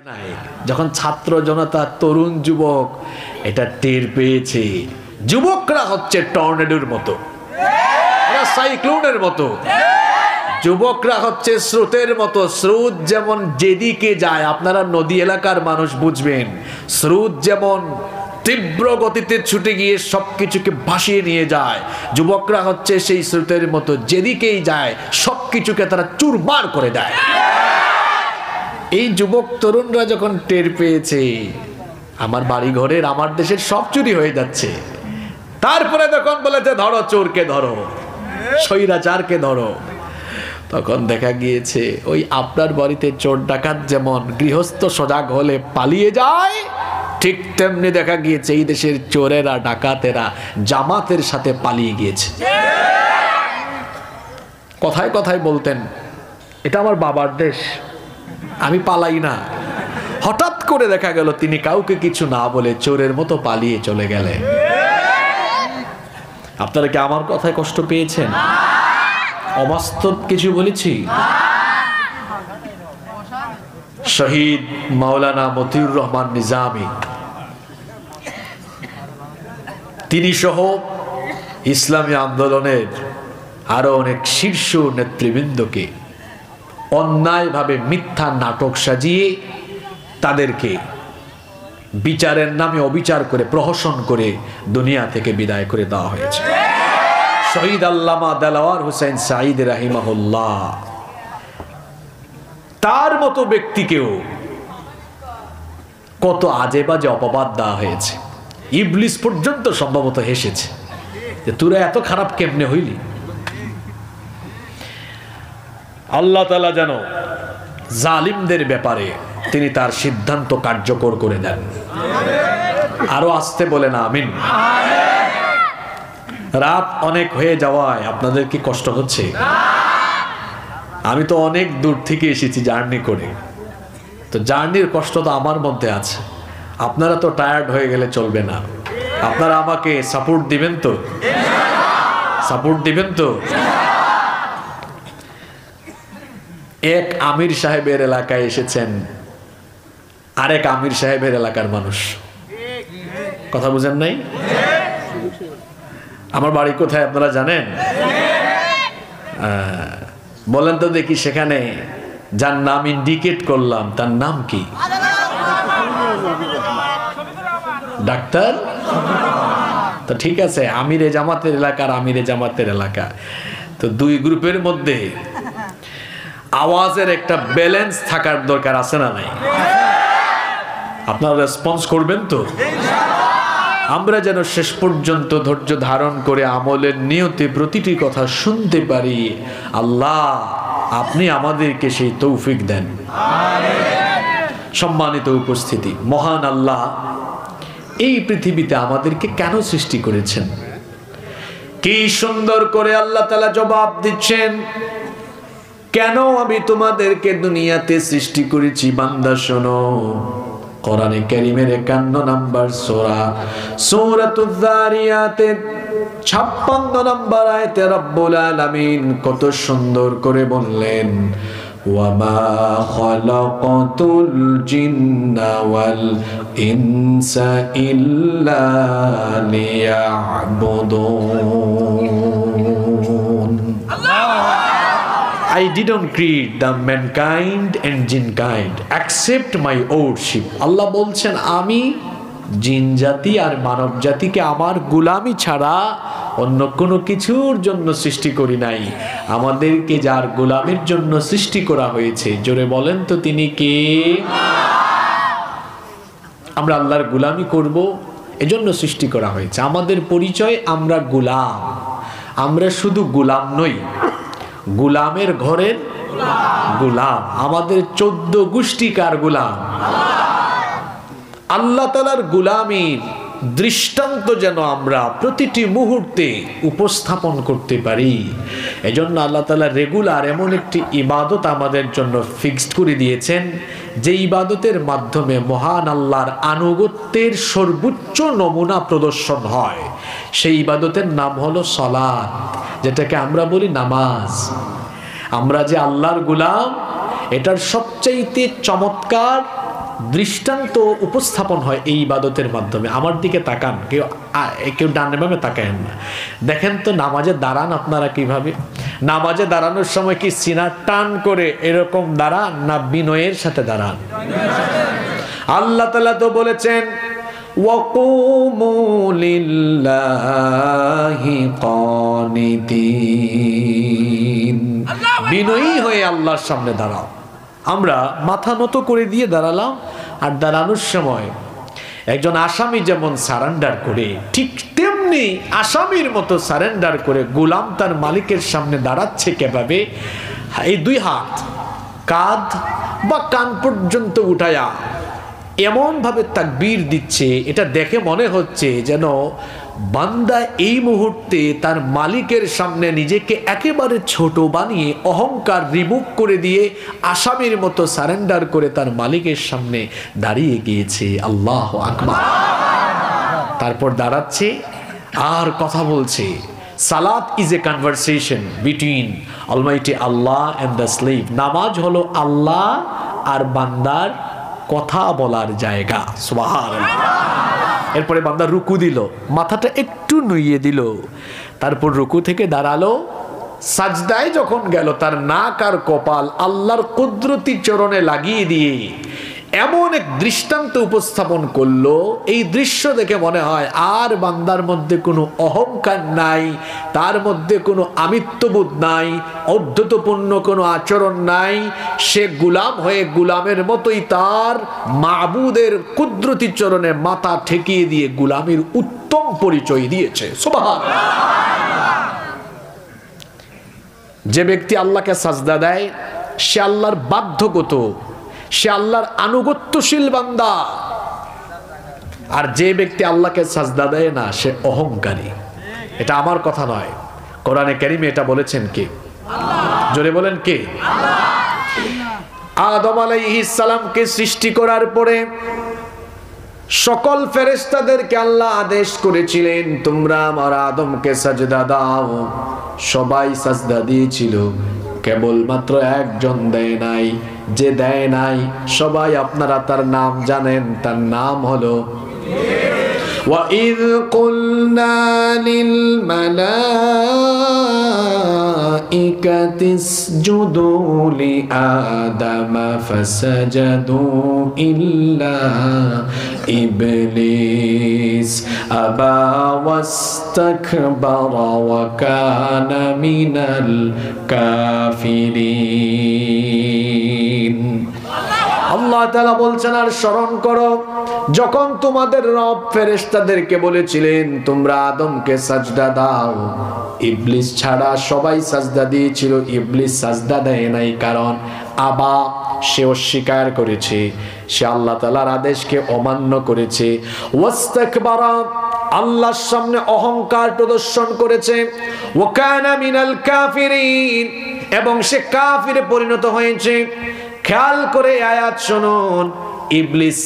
নাই যখন ছাত্র জনতা তরুণ যুবক এটা টের পেয়েছে। যুবকরা হচ্ছে টর্নেডোর মতো, ওরা সাইক্লোনের মতো। যুবকরা হচ্ছে স্রোতের মতো। স্রোত যেমন যেদিকে যায়, আপনারা নদী এলাকার মানুষ বুঝবেন, স্রোত যেমন তীব্র গতিতে ছুটে গিয়ে সবকিছুকে ভাসিয়ে নিয়ে যায়, যুবকরা হচ্ছে সেই স্রোতের মতো, যেদিকেই যায় সবকিছুকে তারা চুরমার করে দেয়। এই যুবক তরুণরা যখন টের পেয়েছে আমার বাড়ি ঘরের, আমার দেশের সব চুরি হয়ে যাচ্ছে, তারপরে তখন বলেছে ধরো চোরকে, ধরো স্বৈরাচারকে ধরো, তখন দেখা গিয়েছে ওই আপনার বাড়িতে চোর ডাকাত যেমন গৃহস্থ সজাগ হলে পালিয়ে যায়, ঠিক তেমনি দেখা গিয়েছে এই দেশের চোরেরা ডাকাতেরা জামাতের সাথে পালিয়ে গিয়েছে। কথায় কথায় বলতেন এটা আমার বাবার দেশ, আমি পালাই না। হঠাৎ করে দেখা গেল তিনি কাউকে কিছু না বলে চোরের মতো পালিয়ে চলে গেলেন। আপনারা কি আমার কথায় কষ্ট পেয়েছেন? অবাস্তব কিছু বলেছি? শহীদ মাওলানা মতিউর রহমান নিজামী, তিনি সহ ইসলামী আন্দোলনের আরো অনেক শীর্ষ নেতৃবৃন্দকে অন্যায়ভাবে মিথ্যা নাটক সাজিয়ে তাদেরকে বিচারের নামে অবিচার করে প্রহসন করে দুনিয়া থেকে বিদায় করে দেওয়া হয়েছে। শহীদ আল্লামা দেলাওয়ার হোসেন সাঈদ রাহিমাহুল্লাহ, তার মতো ব্যক্তিকেও কত আজে বাজে অপবাদ দেওয়া হয়েছে। ইবলিস পর্যন্ত সম্ভবত হেসেছে যে তোরা এত খারাপ কেমনে হইলি। আল্লাহ তাআলা যেন জালিমদের ব্যাপারে তিনি তার সিদ্ধান্ত কার্যকর করে দেন। আরো আসতে বলেন আমিন। রাত অনেক হয়ে যাওয়ায় আপনাদের কি কষ্ট হচ্ছে? আমি তো অনেক দূর থেকে এসেছি জার্নি করে, তো জার্নির কষ্ট তো আমার মধ্যে আছে। আপনারা তো টায়ার্ড হয়ে গেলে চলবে না, আপনারা আমাকে সাপোর্ট দিবেন তো? সাপোর্ট দিবেন তো? এক আমির সাহেবের এলাকায় এসেছেন আরেক আমির সাহেবের এলাকার মানুষ, কথা বুঝেন নাই? আমার বাড়ি কোথায় আপনারা জানেন? বলেন তো দেখি, সেখানে যার নাম ইন্ডিকেট করলাম তার নাম কি? ডাক্তার? তো ঠিক আছে, আমিরে জামাতের এলাকার আমিরে জামাতের এলাকা, তো দুই গ্রুপের মধ্যে আওয়াজের একটা ব্যালেন্স থাকার দরকার আছে না নাই? আপনারা রেসপন্স করবেন তো? আমরা যেন শেষ পর্যন্ত ধৈর্য ধারণ করে আমলের নিয়তে প্রতিটি কথা শুনতে পারি। আল্লাহ আপনি আমাদেরকে সেই তৌফিক দেন। সম্মানিত উপস্থিতি, মহান আল্লাহ এই পৃথিবীতে আমাদেরকে কেন সৃষ্টি করেছেন? কি সুন্দর করে আল্লাহ তাআলা জবাব দিচ্ছেন, কেন আমি তোমাদেরকে দুনিয়াতে সৃষ্টি করেছি বান্দা শোনো। কোরআনে কারীমের 51 নম্বর সূরা সূরাতুয যারিয়াতের 56 নম্বর আয়াতে রব্বুল আলামিন কত সুন্দর করে বললেন, ওয়ামা খালাকাতুল জিন্না ওয়াল ইনসা ইল্লা লিয়া'বুদুন। I didn't create the mankind and jinkind except my worship. আল্লাহ বলছেন আমি জিন জাতি আর মানব জাতিকে আমার গোলামি ছাড়া অন্য কোনো কিছুর জন্য সৃষ্টি করি নাই। আমাদেরকে যার গোলামির জন্য সৃষ্টি করা হয়েছে, জোরে বলেন তো তিনি কে? আমরা আল্লাহর গোলামি করব, এজন্য সৃষ্টি করা হয়েছে। আমাদের পরিচয় আমরা গোলাম। আমরা শুধু গোলাম নই, গোলামের ঘরের গোলাম। আমাদের 14 গোষ্ঠীকার গোলাম। আল্লাহ তাআলার গোলামির দৃষ্টান্ত যেন আমরা প্রতিটি মুহূর্তে উপস্থাপন করতে পারি, এজন্য আল্লাহ তাআলা রেগুলার এমন একটি ইবাদত আমাদের জন্য ফিক্সড করে দিয়েছেন, যে ইবাদতের মাধ্যমে মহান আল্লাহর আনুগত্যের সর্বোচ্চ নমুনা প্রদর্শন হয়। সেই ইবাদতের নাম হলো সালাত, যেটাকে আমরা বলি নামাজ। আমরা যে আল্লাহর গোলাম, এটার সবচাইতে চমৎকার দৃষ্টান্ত উপস্থাপন হয় এই ইবাদতের মাধ্যমে। আমার দিকে তাকান, কেউ ডানে বামে তাকায়েন না। দেখেন তো নামাজে দাঁড়ান আপনারা কিভাবে? নামাজে দাঁড়ানোর সময় কি সিনা টান করে এরকম দাঁড়ান, না বিনয়ের সাথে দাঁড়ান? আল্লাহ তাআলা তো বলেছেন ওয়াকুমু লিল্লাহি কানিতিন, বিনয়ী হয়ে আল্লাহর সামনে দাঁড়াও। আমরা মাথা নত করে দিয়ে দাঁড়ালাম, আর দাঁড়ানোর সময় একজন আসামি যেমন সারেন্ডার করে, ঠিক তেমনি আসামির মতো সারেন্ডার করে গোলাম তার মালিকের সামনে দাঁড়াচ্ছে। কিভাবে? এই দুই হাত কাঁধ বা কান পর্যন্ত উঠায়া এমন ভাবে তাকবীর দিচ্ছে, এটা দেখে মনে হচ্ছে যেন বান্দা এই মুহূর্তে তার মালিকের সামনে নিজেকে একেবারে ছোট বানিয়ে অহংকার রিমুভ করে দিয়ে আসামির মতো সারেন্ডার করে তার মালিকের সামনে দাঁড়িয়ে গিয়েছে। আল্লাহু আকবার। তারপর দাঁড়াচ্ছে আর কথা বলছে। Salat is a conversation between almighty Allah and the slave. নামাজ হলো আল্লাহ আর বান্দার কথা বলার জায়গা। সুবহানাল্লাহ। এরপরে বান্দা রুকু দিল, মাথাটা একটু নুইয়ে দিল, তারপর রুকু থেকে দাঁড়ালো, সাজদায় যখন গেল তার নাক আর কপাল আল্লাহর কুদরতি চরণে লাগিয়ে দিয়ে এমন এক দৃষ্টান্ত উপস্থাপন করলো, এই দৃশ্য দেখে মনে হয় আর বান্দার মধ্যে কোনো অহংকার নাই, তার মধ্যে কোনো আমিত্ববোধ নাই, ঔদ্ধত্যপূর্ণ কোনো আচরণ নাই। সে গোলাম হয়ে গোলামের মতোই তার মাবুদের কুদরতি চরণে মাথা ঠেকিয়ে দিয়ে গোলামের উত্তম পরিচয় দিয়েছে। সুবহানাল্লাহ। যে ব্যক্তি আল্লাহকে সাজদা দেয় সে আল্লাহর বাধ্যগত, সে আল্লাহর আনুগত্যশীল বান্দা। আর যে ব্যক্তি আল্লাহকে সাজদা দেয় না সে অহংকারী। এটা আমার কথা নয়, কোরআনে কারিমে এটা বলেছেন কে? আল্লাহ। জোরে বলেন কে? আল্লাহ। আদম আলাইহিস সালামকে সৃষ্টি করার পরে সকল ফেরেশতাদেরকে আল্লাহ আদেশ করেছিলেন তোমরা আমার আদমকে সাজদা দাও। সবাই সাজদা দিয়েছিল, কেবলমাত্র একজন দেয় নাই। যে দেয় নাই সবাই আপনারা তার নাম জানেন, তার নাম হলো وَإِذْ قُلْنَا لِلْمَلَائِكَةِ اسْجُدُوا لِآدَمَ فَسَجَدُوا إِلَّا إِبْلِيسَ أَبَى وَاسْتَكْبَرَ وَكَانَ مِنَ الْكَافِرِينَ। আল্লাহ তাআলা বলছেন আর স্মরণ করো যখন তোমাদের রব ফেরেশতাদেরকে বলেছিলেন তোমরা আদমকে সাজদা দাও, ইবলিস ছাড়া সবাই সাজদা দিয়েছিল। ইবলিস সাজদা দেয় নাই, কারণ আবা, সে অস্বীকার করেছে, সে আল্লাহ তাআলার আদেশকে অমান্য করেছে। ওয়াস্তাকবারা, আল্লাহর সামনে অহংকার প্রদর্শন করেছে। ওয়া কানা মিনাল কাফিরিন, এবং সে কাফিরে পরিণত হয়েছে। খেয়াল করে আয়াত শুনুন, ইবলিস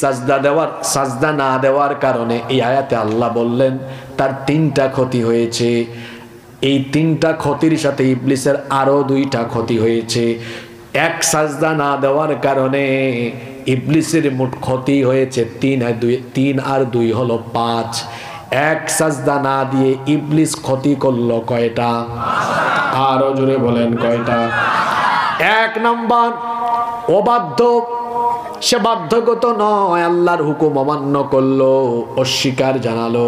সাজদা না দেওয়ার কারণে এই আয়াতে আল্লাহ বললেন তার তিনটা ক্ষতি হয়েছে। এই তিনটা ক্ষতির সাথে ইবলিসের আরো দুইটা ক্ষতি হয়েছে। এক, সাজদা না দেওয়ার কারণে ইবলিসের মোট ক্ষতি হয়েছে 3 আর 2 হলো 5। এক সাজদা না দিয়ে ইবলিস ক্ষতি করলো কয়টা? আরো জোরে বলেন কয়টা? 1 নাম্বার অবাধ্য, সে বাধ্যগত নয়, আল্লাহর হুকুম অমান্য করলো, অস্বীকার জানালো।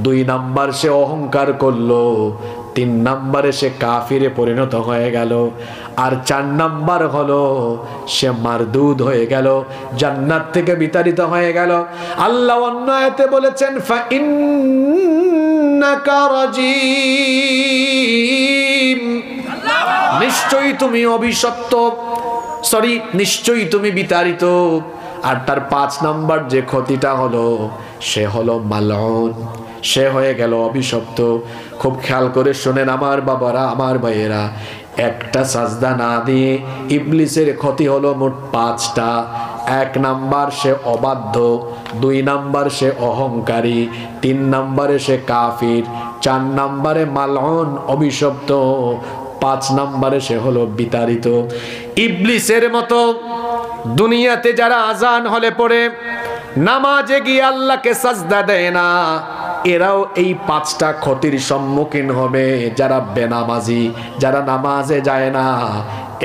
2 নাম্বার সে অহংকার করলো। 3 নাম্বারে সে কাফিরে পরিণত হয়ে গেল। আর 4 নাম্বার হলো সে মারদুদ হয়ে গেল, জান্নাত থেকে বিতাড়িত হয়ে গেল। আল্লাহ অন্য আয়াতে বলেছেন ফাইন্নাকা রাজিম, নিশ্চয়ই তুমি অভিশপ্ত, নিশ্চয়ই তুমি বিতাড়িত। আর তার 5 নাম্বার যে ক্ষতিটা হলো সে হলো মালউন, সে হয়ে গেল অভিশপ্ত। খুব খেয়াল করে শোনেন আমার বাবারা, আমার ভাইয়েরা, একটা সাজদা না দিয়ে ইবলিসের ক্ষতি হলো মোট 5টা। 1 নাম্বার সে অবাধ্য, 2 নাম্বার সে অহংকারী, 3 নাম্বারে সে কাফির, 4 নাম্বারে মালউন অভিশপ্ত, 5 নাম্বারে সে হলো বিতাড়িত। ইবলিসের মতো দুনিয়াতে যারা আজান হলে পড়ে নামাজে গিয়ে আল্লাহকে সাজদা দেয় না, এরাও এই 5টা ক্ষতির সম্মুখীন হবে। যারা বেনামাজি, যারা নামাজে যায় না,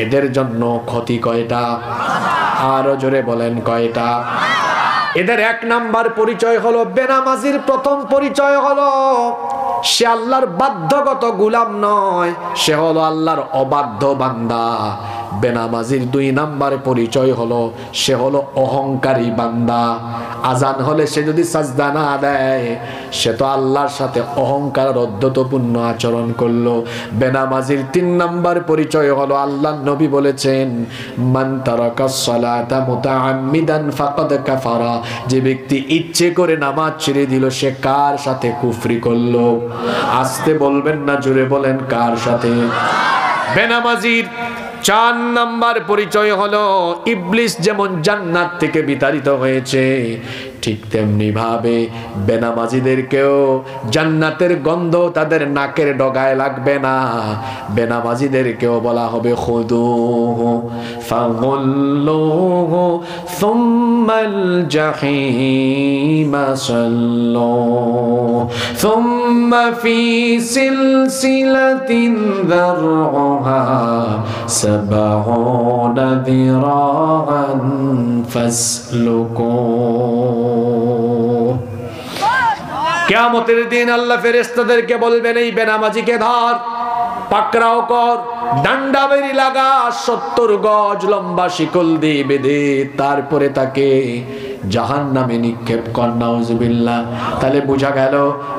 এদের জন্য ক্ষতি কয়টা? আরো জোরে বলেন কয়টা? এদের 1 নাম্বার পরিচয় হলো, বেনামাজির প্রথম পরিচয় হলো সে আল্লাহর বাধ্যগত গোলাম নয়, সে হলো আল্লাহর অবাধ্য বান্দা। বেনামাজির 2 নাম্বার পরিচয় হলো সে হলো অহংকারী বান্দা। আজান হলে সে যদি সাজদা না দেয়, সে তো আল্লাহর সাথে অহংকার অধ্যতপূর্ণ আচরণ করলো। বেনামাজির 3 নাম্বার পরিচয় হলো, আল্লাহর নবী বলেছেন, মান তারাকাস সালাতা মুতাআম্মিদান ফাকাদ কাফারা, যে ব্যক্তি ইচ্ছে করে নামাজ ছেড়ে দিল সে কার সাথে কুফরি করলো? আস্তে বলবেন না, জোরে বলেন কার সাথে? বেনামাজির 4 নাম্বার পরিচয় হলো, ইবলিস যেমন জান্নাত থেকে বিতাড়িত হয়েছে, ঠিক তেমনি ভাবে বেনামাজিদেরকেও জান্নাতের গন্ধ তাদের নাকের ডগায় লাগবে না। বেনামাজিদেরকেও বলা হবে খুদুহু ফাগুল্লুহু সুম্মাল জাহিমা সাল্লু সুম্মা ফি সিলসিলাতিন যারউহা সাবউনা যিরাআন ফাসলুকু। কিয়ামতের দিন আল্লাহ ফেরেশতাদেরকে বলবেন, এই বেনামাজিকে ধর, পাকড়াও কর, ডান্ডা বেরি লাগা, 70 গজ লম্বা শিকল দিয়ে বেঁধে তারপরে তাকে জাহান্নামে নিক্ষেপ কর। নাউজুবিল্লাহ। তাহলে বোঝা গেল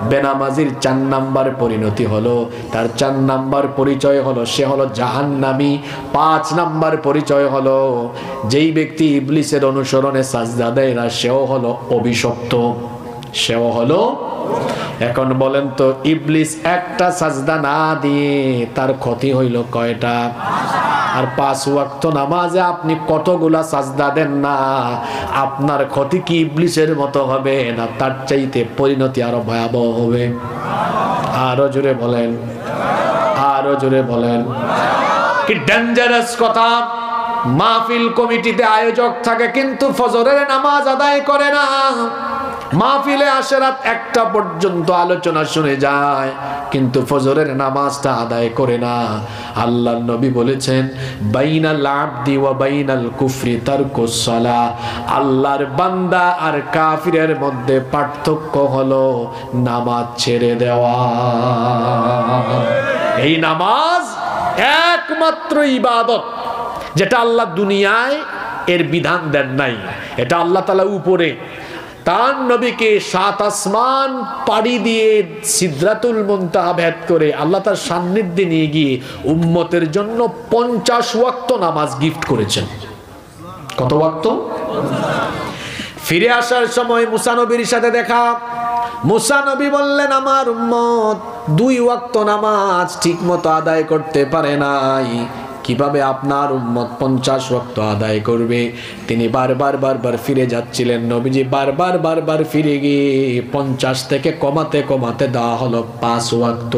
বেনামাজির 4 নাম্বার পরিণতি হলো, তার 4 নাম্বার পরিচয় হলো সে হলো জাহান্নামী। 5 নাম্বার পরিচয় হলো, যেই ব্যক্তি ইবলিসের অনুসরণে সাজদা দেয় না, সেও হলো অভিশপ্ত, সেও হলো। এখন বলেন তো, ইবলিস একটা সাজদা না দিয়ে তার ক্ষতি হইল কয়টা? আর 5 ওয়াক্ত নামাজে আপনি কতগুলা সাজদা দেন না, আপনার ক্ষতি কি ইবলিসের মতো হবে না তার চাইতে পরিণতি আরো ভয়াবহ হবে? আরো জোরে বলেন, আরো জোরে বলেন। কি ডেঞ্জারাস কথা! মাহফিল কমিটিতে আয়োজক থাকে কিন্তু ফজরের নামাজ আদায় করে না, মাহফিলে আসে রাত 1টা পর্যন্ত আলোচনা শুনে যায় কিন্তু ফজরের নামাজটা আদায় করে না। আল্লাহর নবী বলেছেন, বাইনাল আবদি ওয়া বাইনাল কুফরি তারকুস সালাহ, আল্লাহর বান্দা আর কাফিরের মধ্যে পার্থক্য হলো নামাজ ছেড়ে দেওয়া। এই নামাজ একমাত্র ইবাদত যেটা আল্লাহ দুনিয়ায় এর বিধান দেন নাই, এটা আল্লাহ তাআলা উপরে তার নবীকে 7 আসমান পাড়ি দিয়ে সিদরাতুল মুনতাহা ভেদ করে আল্লাহ তার সান্নিধ্যে নিয়ে গিয়ে উম্মতের জন্য 50 ওয়াক্ত নামাজ গিফট করেছেন। কত ওয়াক্ত? ফিরে আসার সময় মুসা নবীর সাথে দেখা, মুসা নবী বললেন, আমার উম্মত 2 ওয়াক্ত নামাজ ঠিকমতো আদায় করতে পারে নাই, কিভাবে আপনার উম্মত 50 ওয়াক্ত আদায় করবে? তিনি বারবার ফিরে যাচ্ছিলেন। নবীজি বারবার ফিরে গিয়ে 50 থেকে কমাতে দেওয়া হলো 5 ওয়াক্ত।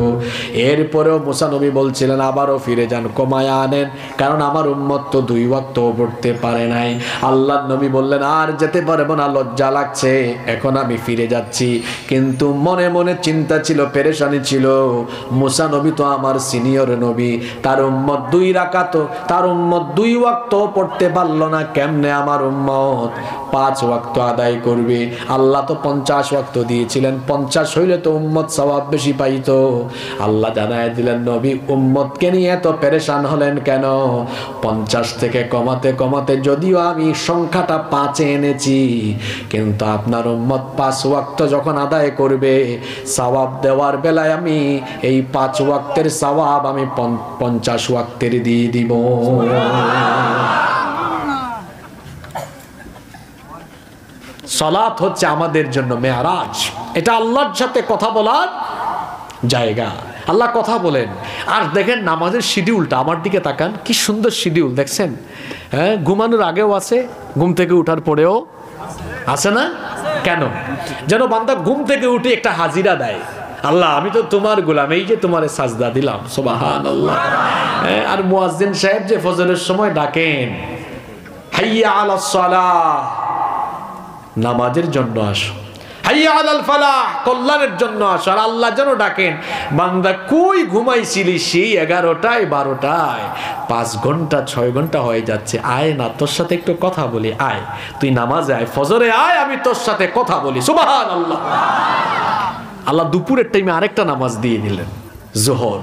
এরপরেও মুসা নবী বলছিলেন, আবারও ফিরে যান, কমায়া আনেন, কারণ আমার উম্মত তো 2 ওয়াক্ত পড়তে পারে নাই। আল্লাহর নবী বললেন, আর যেতে পারবো না, লজ্জা লাগছে, এখন আমি ফিরে যাচ্ছি। কিন্তু মনে মনে চিন্তা ছিল, পেরেশানি ছিল, মুসা নবী তো আমার সিনিয়র নবী, তার উম্মত 2 রাকাত, তার উম্মত 2 ওয়াক্ত পড়তে পারলো না, কেমনে আমার উম্মত 5 ওয়াক্ত আদায় করবে? আল্লাহ তো 50 ওয়াক্ত দিয়েছিলেন, 50 হইলে তো উম্মত সওয়াব বেশি পাইতো। আল্লাহ জানায় দিলেন, নবী উম্মতকে নিয়ে এত পেরেশান হলেন কেন? 50 থেকে কমাতে যদিও আমি সংখ্যাটা 5 এনেছি, কিন্তু আপনার উম্মত 5 ওয়াক্ত যখন আদায় করবে, সওয়াব দেওয়ার বেলায় আমি এই 5 ওয়াক্তের সওয়াব আমি 50 ওয়াক্তের দিয়ে দিব। সালাত হচ্ছে আমাদের জন্য মেরাজ, এটা আল্লাহর সাথে কথা বলার জায়গা। আল্লাহ কথা বলেন। আর দেখেন নামাজের শিডিউলটা, আমার দিকে তাকান, কি সুন্দর শিডিউল দেখছেন। হ্যাঁ, ঘুমানোর আগেও আছে, ঘুম থেকে ওঠার পরেও আছে না? কেন? যেন বান্দা ঘুম থেকে উঠে একটা হাজিরা দেয়, আল্লাহ আমি তো তোমার গোলাম, এই যে তোমার সাজদা দিলাম, সুবহানাল্লাহ। আর মুয়াজ্জিন সাহেব যে ফজরের সময় ডাকেন, হাইয়া আলাস সালাহ, নামাজের জন্য আসো। হাইয়া আলাল ফালাহ, কল্যাণের জন্য আসো। আর আল্লাহ যেন ডাকেন, বান্দা কই ঘুমাইছিলি সেই 11টায় 12টায়, 5 ঘন্টা 6 ঘন্টা হয়ে যাচ্ছে, আয় না তোর সাথে একটু কথা বলি, আয় তুই নামাজে আয়, ফজরে আয়, আমি তোর সাথে কথা বলি। সুবহানাল্লাহ। আল্লাহ দুপুরের টাইমে আরেকটা নামাজ দিয়ে দিলেন, যোহর।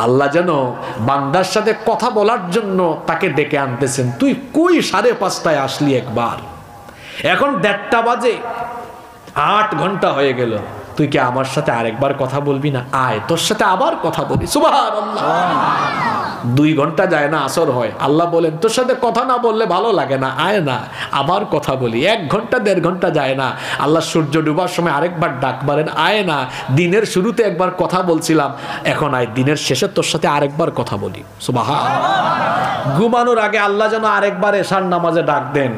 আল্লাহ যেন বান্দার সাথে কথা বলার জন্য তাকে ডেকে আনতেছেন, তুই কই 5:30টায় আসলি একবার, এখন 1:30 বাজে, 8 ঘন্টা হয়ে গেল, তুই কি আমার সাথে আরেকবার কথা বলবি না, আয় তোর সাথে আবার কথা বলি। সুবহানাল্লাহ। 2 ঘন্টা যায় না, আসর হয়, আল্লাহ বলেন তোর সাথে কথা না বললে ভালো লাগে না, আয় না আবার কথা বলি। 1 ঘন্টা 1.5 ঘন্টা যায় না, আল্লাহ সূর্য ডুবার সময় আরেকবার ডাক মারেন, আয় না দিনের শুরুতে একবার কথা বলছিলাম, এখন আয় দিনের শেষে তোর সাথে আরেকবার কথা বলি। সুবহানাল্লাহ। ঘুমানোর আগে আল্লাহ যেন আরেকবার এশার নামাজে ডাক দেন,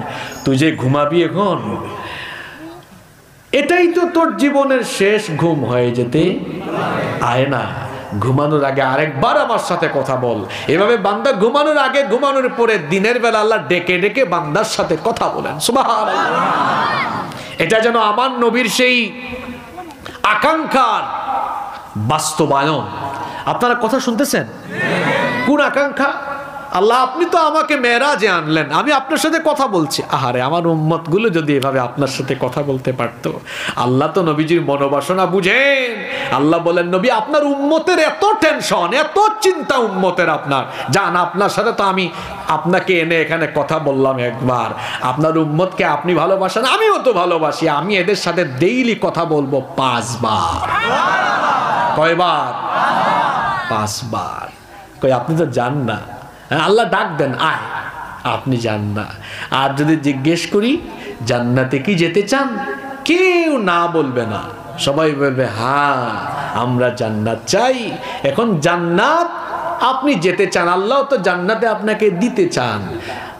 তুই যে ঘুমাবি এখন, এটাই তো তোর জীবনের শেষ ঘুম হয়ে যেতে, আয় না ঘুমানোর আগে আরেকবার আমার সাথে কথা বল। এভাবে বান্দা ঘুমানোর আগে ঘুমানোর পরে দিনের বেলা আল্লাহ ডেকে ডেকে বান্দার সাথে কথা বলেন। সুবহানাল্লাহ। এটা যেন আমার নবীর সেই আকাঙ্ক্ষার বাস্তবায়ন। আপনারা কথা শুনতেছেন? কোন আকাঙ্ক্ষা? আল্লাহ আপনি তো আমাকে মেরাজে আনলেন, আমি আপনার সাথে কথা বলছি, আহারে আমার উম্মত গুলো যদি এভাবে আপনার সাথে কথা বলতে পারতো। আল্লাহ তো নবীজির মনোবাসনা বুঝেন। আল্লাহ বলেন, নবী আপনার উম্মতের এত টেনশন, এত চিন্তা উম্মতের, আপনার জান আপনার সাথে তো আমি আপনাকে এনে এখানে কথা বললাম একবার, আপনার উম্মতকে আপনি ভালোবাসেন, আমিও তো ভালোবাসি, আমি এদের সাথে ডেইলি কথা বলবো 5 বার। কয়বার? 5 বার। কই আপনি তো জান না। আল্লাহ ডাক দেন, আয়, আপনি যান না। আর যদি জিজ্ঞেস করি জান্নাতে কি যেতে চান, কেউ না বলবে না, সবাই বলবে হ্যাঁ আমরা জান্নাত চাই। এখন জান্নাত আপনি যেতে চান, আল্লাহ তো জান্নাতে আপনাকে দিতে চান।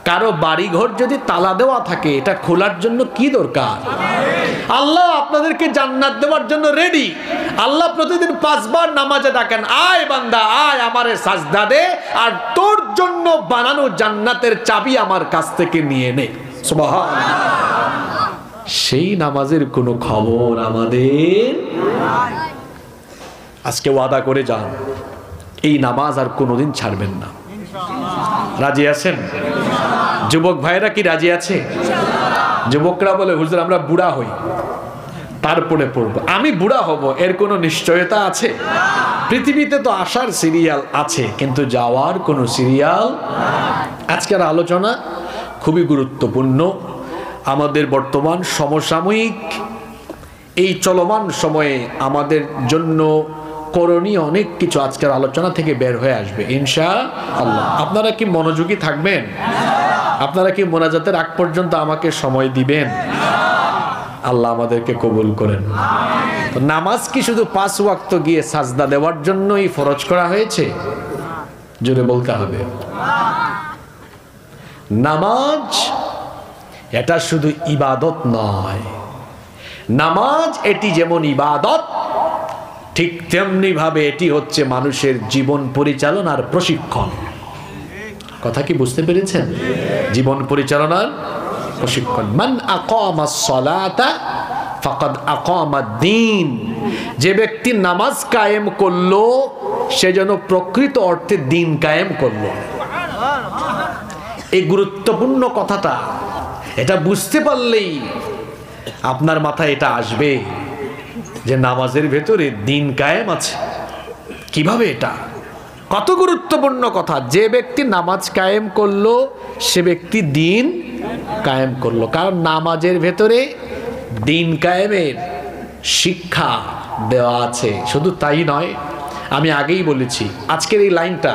কারো বাড়িঘর যদি তালা দেওয়া থাকে, এটা খোলার জন্য কি দরকার? আল্লাহ আপনাদেরকে জান্নাত দেওয়ার জন্য রেডি। আল্লাহ প্রতিদিন 5 বার নামাজে ডাকেন, আয় বান্দা আয় আমারে সাজদা দে, আর তোর জন্য বানানো জান্নাতের চাবি আমার কাছ থেকে নিয়ে নে। সুবহানাল্লাহ। সেই নামাজের কোনো খবর আমাদের আজকে ওয়াদা করে যান, এই নামাজ আর কোনোদিন ছাড়বেন না। রাজি আছেন? যুবক ভাইরা কি রাজি আছে? যুবকরা বলে, হুজুর আমরা বুড়া হই তারপরে পড়বো। আমি বুড়া হব এর কোনো নিশ্চয়তা আছে? পৃথিবীতে তো আসার সিরিয়াল আছে, কিন্তু যাওয়ার কোনো সিরিয়াল। আজকের আলোচনা খুবই গুরুত্বপূর্ণ। আমাদের বর্তমান সমসাময়িক এই চলমান সময়ে আমাদের জন্য করণীয় অনেক কিছু আজকের আলোচনা থেকে বের হয়ে আসবে ইনশাআল্লাহ। আপনারা কি মনোযোগী থাকবেন? আপনারা কি মোনাজাতের আগ পর্যন্ত আমাকে সময় দিবেন? আল্লাহ আমাদেরকে কবুল করেন। নামাজ কি শুধু 5 ওয়াক্ত গিয়ে সাজদা দেওয়ার জন্যই ফরজ করা হয়েছে? জোরে বলতে হবে। নামাজ এটা শুধু ইবাদত নয়। নামাজ এটি যেমন ইবাদত, ঠিক তেমনি ভাবে এটি হচ্ছে মানুষের জীবন পরিচালনার প্রশিক্ষণ। কথা কি বুঝতে পেরেছেন? জীবন পরিচালনার প্রশিক্ষণ। মান আকামাস সালাতা ফাকাদ আকামাদ-দ্বীন। যে ব্যক্তি নামাজ কায়েম করলো সে যেন প্রকৃত অর্থে দ্বীন কায়েম করলো। এই গুরুত্বপূর্ণ কথাটা, এটা বুঝতে পারলেই আপনার মাথায় এটা আসবে যে নামাজের ভেতরে দ্বীন কায়েম আছে। কিভাবে? এটা কত গুরুত্বপূর্ণ কথা। যে ব্যক্তি নামাজ কায়েম করলো সে ব্যক্তি দ্বীন কায়েম করলো, কারণ নামাজের ভেতরে দ্বীন কায়েমের শিক্ষা দেওয়া আছে। শুধু তাই নয়, আমি আগেই বলেছি আজকের এই লাইনটা,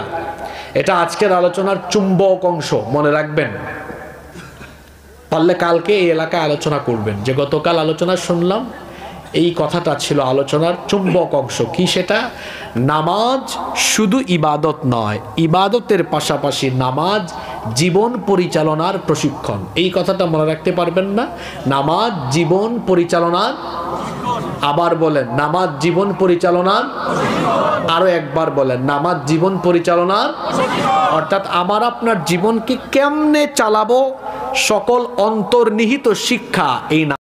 এটা আজকের আলোচনার চুম্বক অংশ, মনে রাখবেন। পারলে কালকে এই এলাকায় আলোচনা করবেন যে গতকাল আলোচনা শুনলাম, এই কথাটা ছিল আলোচনার চুম্বক অংশ। কি সেটা? নামাজ শুধু ইবাদত নয়, ইবাদতের পাশাপাশি নামাজ জীবন পরিচালনার প্রশিক্ষণ। এই কথাটা মনে রাখতে পারবেন না? নামাজ জীবন পরিচালনার আবার বলেন নামাজ জীবন পরিচালনার, আরো একবার বলেন নামাজ জীবন পরিচালনার। অর্থাৎ আমার আপনার জীবনকে কেমনে চালাবো সকল অন্তর্নিহিত শিক্ষা এই